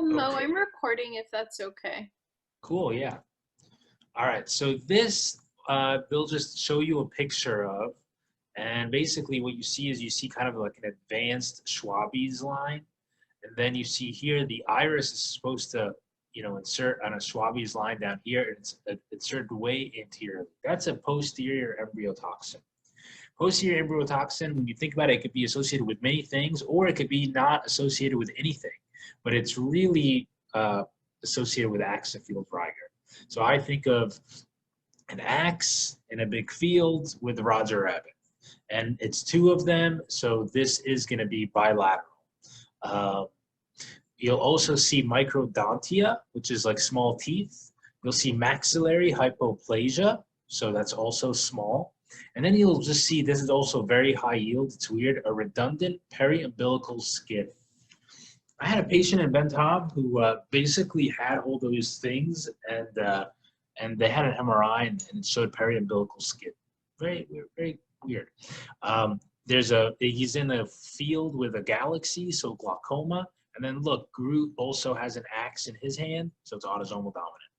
No, Okay, I'm recording if that's okay. cool, yeah. All right, so this they'll just show you a picture of, and basically what you see is you see kind of like an advanced Schwabi's line, and then you see here the iris is supposed to, insert on a Schwabi's line down here, and it's inserted way anteriorly. That's a posterior embryotoxin. Posterior embryotoxin, when you think about it, it could be associated with many things, or it could be not associated with anything, but it's really associated with axon field rigor. So I think of an axe in a big field with Roger Rabbit, and it's two of them, so this is going to be bilateral. Uh, You'll also see microdontia, which is like small teeth. You'll see maxillary hypoplasia, so that's also small. And then you'll just see, this is also very high yield, it's weird, a redundant periumbilical skin. I had a patient in Bentab who basically had all those things, and they had an MRI and it showed periumbilical skin. Very weird, very weird. He's in a field with a galaxy, so glaucoma. And then look, Groot also has an axe in his hand, so it's autosomal dominant.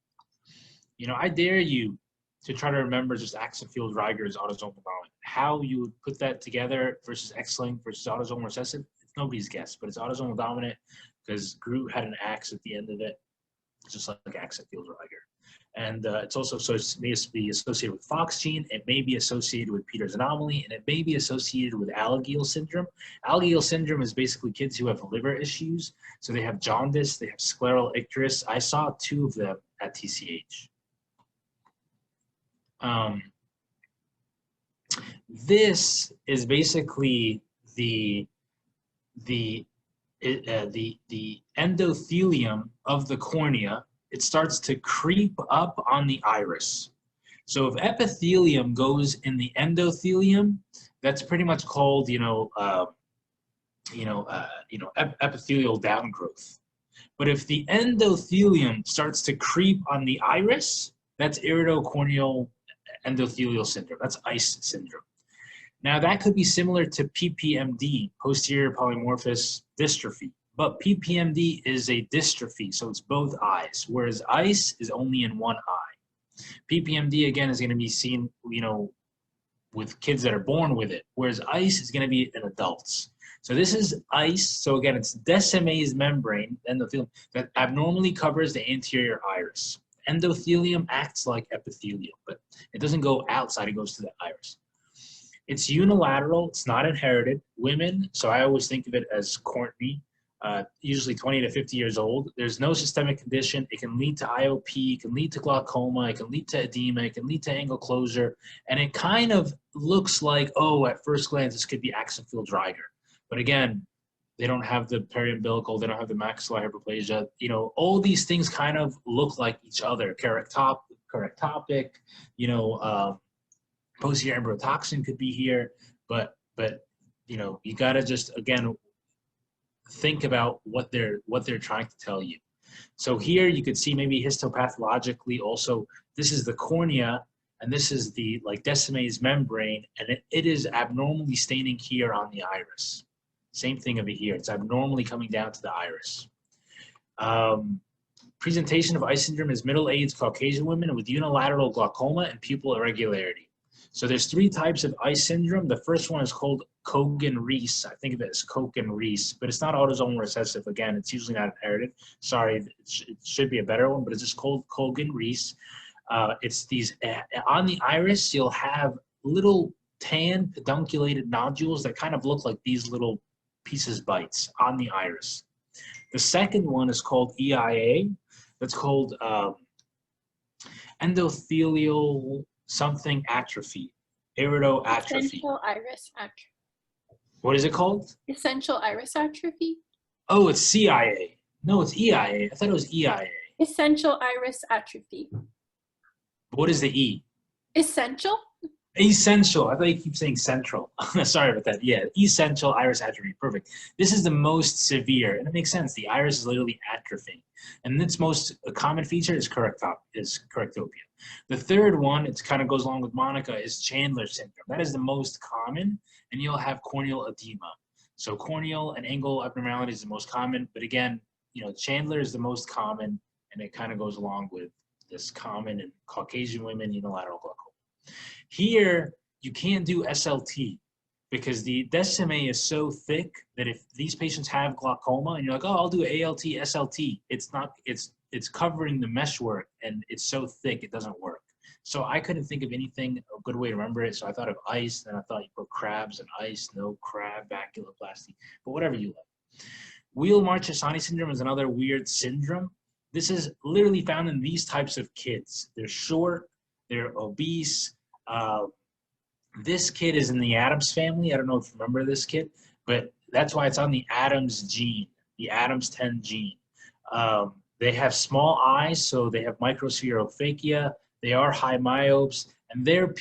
I dare you to try to remember just axon field rigor is autosomal dominant. How you would put that together versus X-linked versus autosomal recessive, it's nobody's guess, but it's autosomal dominant because Groot had an axe at the end of it, just like axon field rigor. And it's also may be associated with Fox gene. It may be associated with Peter's anomaly, and it may be associated with Alagille syndrome. Alagille syndrome is basically kids who have liver issues. So they have jaundice, they have scleral icterus. I saw two of them at TCH. This is basically the endothelium of the cornea. It starts to creep up on the iris. So if epithelium goes in the endothelium, that's pretty much called, epithelial downgrowth. But if the endothelium starts to creep on the iris, that's iridocornial endothelial syndrome. That's ICE syndrome. Now that could be similar to PPMD, posterior polymorphous dystrophy. But PPMD is a dystrophy, so it's both eyes, whereas ICE is only in one eye. PPMD, again, is going to be seen, with kids that are born with it, whereas ICE is going to be in adults. So this is ICE, so again, it's Descemet's membrane, endothelium, that abnormally covers the anterior iris. Endothelium acts like epithelium, but it doesn't go outside, it goes to the iris. It's unilateral, it's not inherited. Women, so I always think of it as Courtney, usually 20 to 50 years old. There's no systemic condition. It can lead to IOP, it can lead to glaucoma, it can lead to edema, it can lead to angle closure. And it kind of looks like, oh, at first glance, this could be axon field rigor. But again, they don't have the periumbilical, they don't have the maxillary hyperplasia. All these things kind of look like each other. Correctopic, posterior embryotoxin could be here, but you gotta just, again, think about what they're trying to tell you. So here you could see maybe histopathologically also, this is the cornea and this is the Descemet's membrane, and it is abnormally staining here on the iris. Same thing over here, it's abnormally coming down to the iris. Presentation of ICE syndrome is middle-aged Caucasian women with unilateral glaucoma and pupil irregularity. So there's three types of ICE syndrome. The first one is called Cogan-Reese. I think of it as Cogan-Reese, but it's not autosomal recessive. Again, it's usually not inherited. Sorry, it should be a better one, but it's just called Cogan-Reese. It's these, on the iris, you'll have little tan pedunculated nodules that kind of look like these little pieces bites on the iris. The second one is called EIA. That's called endothelial something atrophy, iridoatrophy. Essential iris atrophy. What is it called? Essential iris atrophy. Oh, it's CIA. No, it's EIA. I thought it was EIA. Essential iris atrophy. What is the E? Essential. Essential. I thought you keep saying central. Sorry about that. Yeah, essential iris atrophy. Perfect. This is the most severe, and it makes sense. The iris is literally atrophying. And its most common feature is correctopia. The third one, it kind of goes along with Monica, is Chandler syndrome. That is the most common, and you'll have corneal edema. So corneal and angle abnormality is the most common, but again, Chandler is the most common, and it kind of goes along with this common in Caucasian women, unilateral glaucoma. Here, you can't do SLT because the Descemet is so thick that if these patients have glaucoma and you're like, oh, I'll do ALT, SLT, it's covering the meshwork and it's so thick it doesn't work. So I couldn't think of anything, a good way to remember it. So I thought of ice, and I thought you put crabs and ice, no crab, baculoplasty, but whatever you like. Wheal-Marchesani syndrome is another weird syndrome. This is literally found in these types of kids. They're short, they're obese. This kid is in the Adams family. I don't know if you remember this kid, but that's why it's on the Adams gene, the Adams 10 gene. They have small eyes, so they have microspherophakia. They are high myopes, and their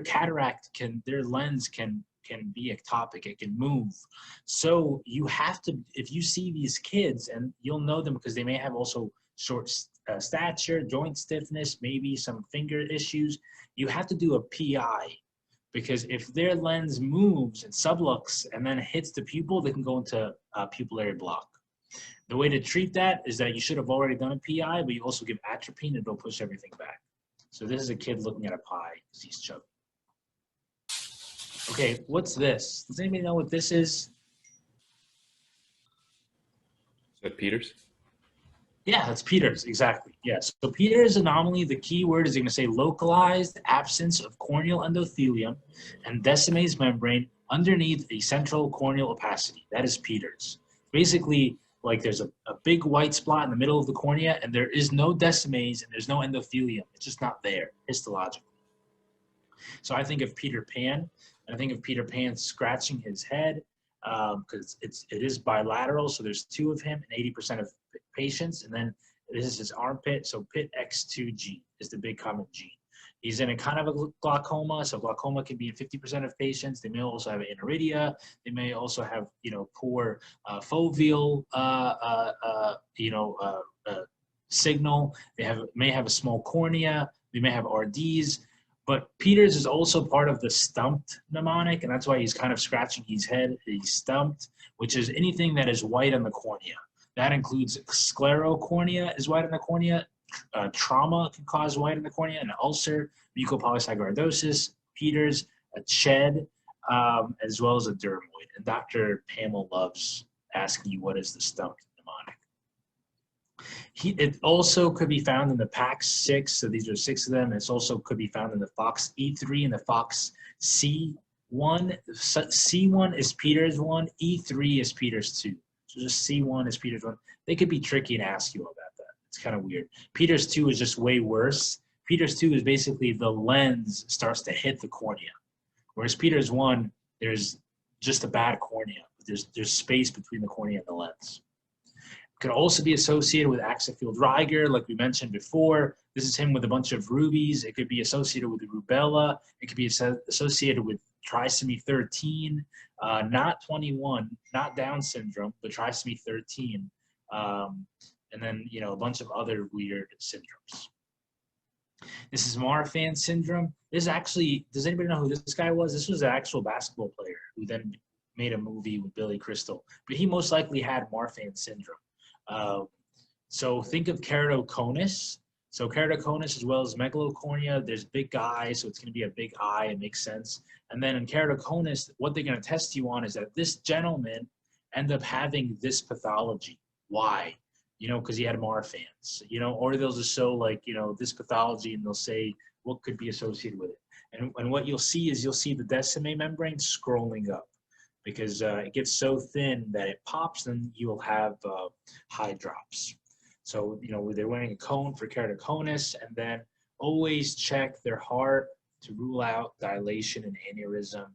cataract their lens can be ectopic. It can move. So you have to, if you see these kids, and you'll know them because they may have also short stature, joint stiffness, maybe some finger issues. You have to do a PI, because if their lens moves and sublux and then hits the pupil, they can go into pupillary block. The way to treat that is that you should have already done a PI, but you also give atropine and it'll push everything back. So this is a kid looking at a pie because he's chubby. Okay, what's this? Does anybody know what this is? Is that Peters? Yeah, that's Peters, exactly. Yes. So Peters anomaly, the key word is going to say localized absence of corneal endothelium and Descemet's membrane underneath a central corneal opacity. That is Peters. Basically, like there's a big white spot in the middle of the cornea, and there is no Descemet's and there's no endothelium. It's just not there histologically. So I think of Peter Pan, and I think of Peter Pan scratching his head because it is bilateral. So there's two of him in 80% of patients, and then this is his armpit. So PIT X2 is the big common gene. He's in a kind of a glaucoma, so glaucoma can be in 50% of patients. They may also have aniridia. They may also have, poor foveal, signal. They may have a small cornea. They may have RDs. But Peters is also part of the stumped mnemonic, and that's why he's kind of scratching his head. He's stumped, which is anything that is white on the cornea. That includes sclerocornea is white on the cornea. Trauma can cause white in the cornea, an ulcer, mucopolysaccharidosis, Peters, a CHED, as well as a dermoid. And Dr. Pamela loves asking you what is the stumped mnemonic. It also could be found in the PAX6, so these are 6 of them. It also could be found in the Fox E3 and the Fox C1. C1 is Peters 1, E3 is Peters 2. So just C1 is Peters 1. They could be tricky and ask you about that. It's kind of weird. Peters 2 is just way worse. Peters 2 is basically the lens starts to hit the cornea. Whereas Peters 1, there's just a bad cornea. There's space between the cornea and the lens. It could also be associated with Axenfeld-Rieger, like we mentioned before. This is him with a bunch of rubies. It could be associated with rubella. It could be associated with trisomy 13, not 21, not Down syndrome, but trisomy 13. And then, a bunch of other weird syndromes. This is Marfan syndrome. This is actually, does anybody know who this guy was? This was an actual basketball player who then made a movie with Billy Crystal. But he most likely had Marfan syndrome. So think of keratoconus. So keratoconus as well as megalocornea, there's big eyes, so it's going to be a big eye. It makes sense. And then in keratoconus, what they're going to test you on is that this gentleman ended up having this pathology. Why? Because he had Marfan's, or they'll just show like, this pathology, and they'll say what could be associated with it. And what you'll see is the Descemet membrane scrolling up because it gets so thin that it pops, and you'll have high drops. So, they're wearing a cone for keratoconus, and then always check their heart to rule out dilation and aneurysm.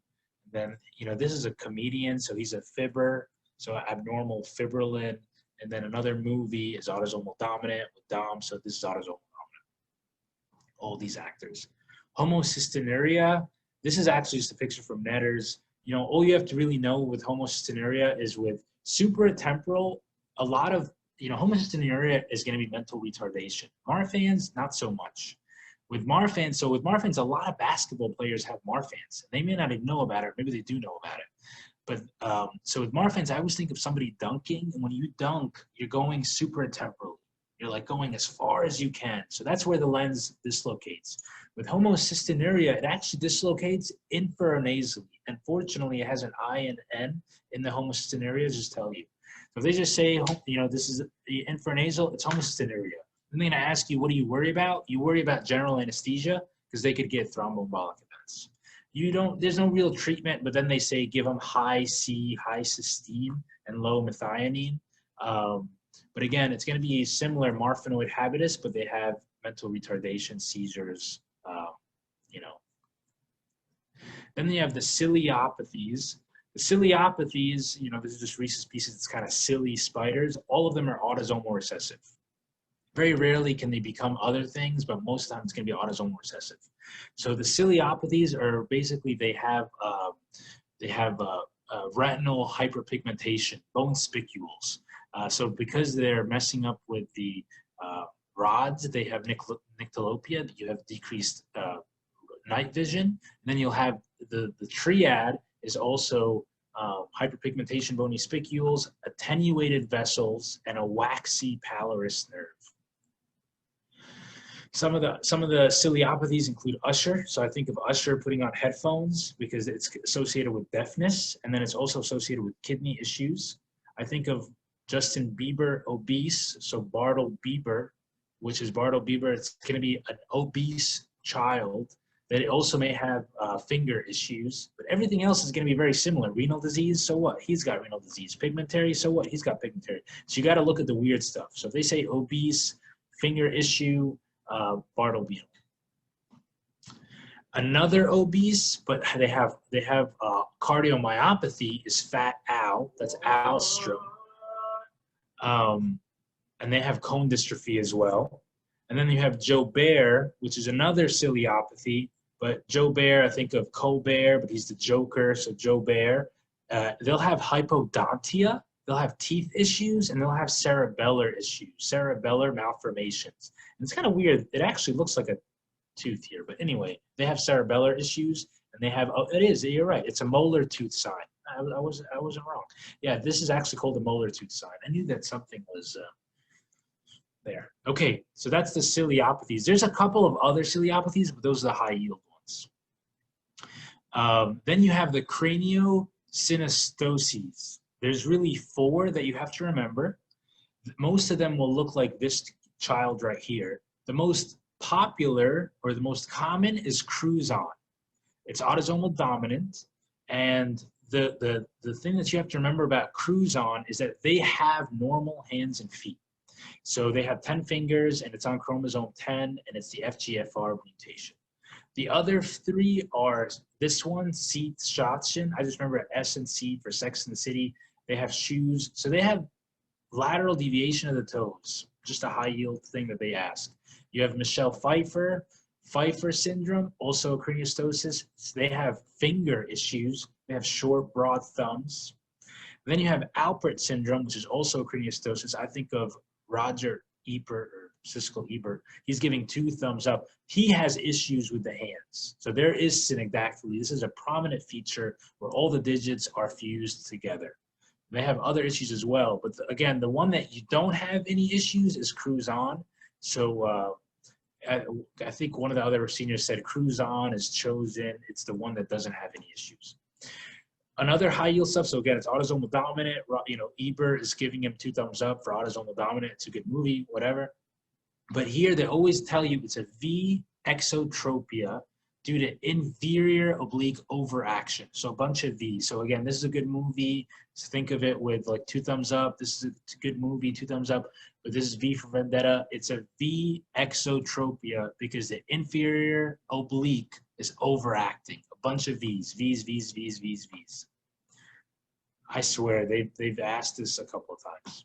And then, this is a comedian, so he's a fibber, so abnormal fibrillin. And then another movie is autosomal dominant with Dom, so this is autosomal dominant. All these actors. Homocystinuria, this is actually just a picture from Netters. All you have to really know with homocystinuria is with supratemporal, a lot of, homocystinuria is going to be mental retardation. Marfan's, not so much. With Marfan's, a lot of basketball players have Marfan's. They may not even know about it, or maybe they do know about it. But so with Marfan's, I always think of somebody dunking, and when you dunk, you're going supratemporally. You're like going as far as you can. So that's where the lens dislocates. With homocystinuria, it actually dislocates infranasally. Unfortunately, it has an I and N in the homocystinuria, just tell you. So if they just say, this is the infranasal, it's homocystinuria. Then they're gonna ask you, what do you worry about? You worry about general anesthesia because they could get thromboembolic events. There's no real treatment, but then they say give them high C, high cysteine, and low methionine. But again, it's going to be similar Marfanoid habitus, but they have mental retardation, seizures, Then you have the ciliopathies. The ciliopathies, this is just rhesus species, it's kind of silly spiders. All of them are autosomal recessive. Very rarely can they become other things, but most of the time it's going to be autosomal recessive. So the ciliopathies are basically they have retinal hyperpigmentation, bone spicules. So because they're messing up with the rods, they have nyctalopia, you have decreased night vision. And then you'll have the triad is also hyperpigmentation, bony spicules, attenuated vessels, and a waxy pallorous nerve. Some of the ciliopathies include Usher. So I think of Usher putting on headphones because it's associated with deafness, and then it's also associated with kidney issues. I think of Justin Bieber obese, so Bartle Bieber, which is Bartle Bieber. It's going to be an obese child that also may have finger issues, but everything else is going to be very similar. Renal disease, so what? He's got renal disease. Pigmentary, so what? He's got pigmentary. So you got to look at the weird stuff. So if they say obese, finger issue, Bartle Beetle. Another obese, but they have cardiomyopathy is Fat Al. That's Alstrom. And they have cone dystrophy as well. And then you have Joe Bear, which is another ciliopathy. But Joe Bear, I think of Colbert, but he's the Joker, so Joe Bear. They'll have hypodontia, they'll have teeth issues, and they'll have cerebellar issues, cerebellar malformations. And it's kind of weird. It actually looks like a tooth here, but anyway, they have cerebellar issues, and they have, you're right, it's a molar tooth sign. I wasn't wrong. Yeah, this is actually called a molar tooth sign. I knew that something was there. Okay, so that's the ciliopathies. There's a couple of other ciliopathies, but those are the high yield ones. Then you have the craniosynostoses. There's really 4 that you have to remember. Most of them will look like this child right here. The most popular or the most common is Cruzon. It's autosomal dominant, and the thing that you have to remember about Cruzon is that they have normal hands and feet. So they have 10 fingers, and it's on chromosome 10, and it's the FGFR mutation. The other 3 are this one, Seed Schatzchen. I just remember S and C for Sex and the City. They have shoes. So they have lateral deviation of the toes, just a high yield thing that they ask. You have Michelle Pfeiffer syndrome, also craniosynostosis. So they have finger issues. They have short, broad thumbs. And then you have Alpert syndrome, which is also craniosynostosis. I think of Roger Ebert or Siskel Ebert. He's giving 2 thumbs up. He has issues with the hands. So there is synecdactyly. This is a prominent feature where all the digits are fused together. They have other issues as well. But again, the one that you don't have any issues is Cruzon. So I think one of the other seniors said Cruzon is chosen. It's the one that doesn't have any issues. Another high yield stuff, so again, it's autosomal dominant. Ebert is giving him 2 thumbs up for autosomal dominant. It's a good movie, whatever. But here they always tell you it's a V exotropia due to inferior oblique overaction. So a bunch of V's. So again, this is a good movie. So think of it with like 2 thumbs up. This is a good movie, 2 thumbs up. But this is V for Vendetta. It's a V exotropia because the inferior oblique is overacting. A bunch of V's, V's, V's, V's, V's, V's. I swear they've asked this a couple of times.